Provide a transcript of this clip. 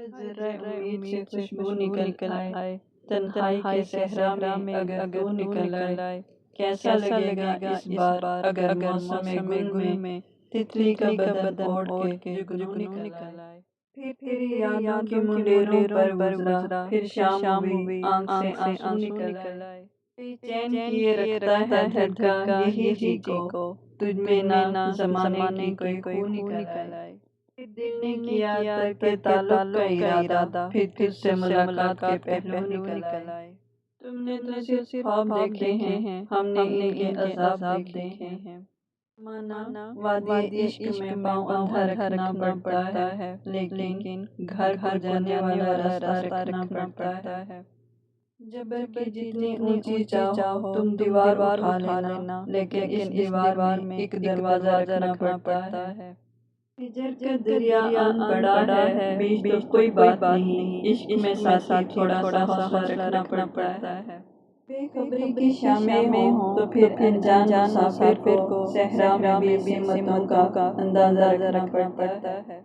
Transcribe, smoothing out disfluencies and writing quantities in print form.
ذرہ امید سے خوشبو نکل آئے، تنہائی کے صحرا میں اگر تو نکل آئے، کیسا لگے گا اس بار اگر موسم گل میں تتلی کا بدن اوڑھ کے جگنو نکل آئے۔ پھر تیری یادوں کی منڈیروں پر گزرا، پھر شام ہوئی آنکھ سے آنسو نکل آئے۔ بے چین کیے رکھتا ہے دھڑکا یہی جی کو، تجھ میں نہ زمانے کی کوئی خو نکل آئے۔ پھر دل نے کیا ترک تعلق کا ارادہ، پھر تجھ سے ملاقات کے پہلو نکل آئے۔ تم نے تو صرف خواب دیکھے ہیں، ہم نے ان کے عذاب دیکھے ہیں۔ مانا وادی عشق میں پاؤں اندھا رکھنا پڑتا ہے، لیکن گھر کو جانے والا راستہ رکھنا پڑتا ہے۔ جبر کی جتنی اونچی چاہو تم دیوار اٹھا لینا، لیکن اس دیوار میں ایک دروازہ رکھنا پڑتا ہے۔ ہجر کا دریا آن بڑا ہے، بیچ تو کوئی بات نہیں، عشق میں ساتھی تھوڑا سا حوصلہ رکھنا پڑتا ہے۔ بے خبری کی شامیں ہوں تو پھر انجان مسافر کو صحرا میں بھی سمتوں کا اندازہ رکھنا پڑتا ہے۔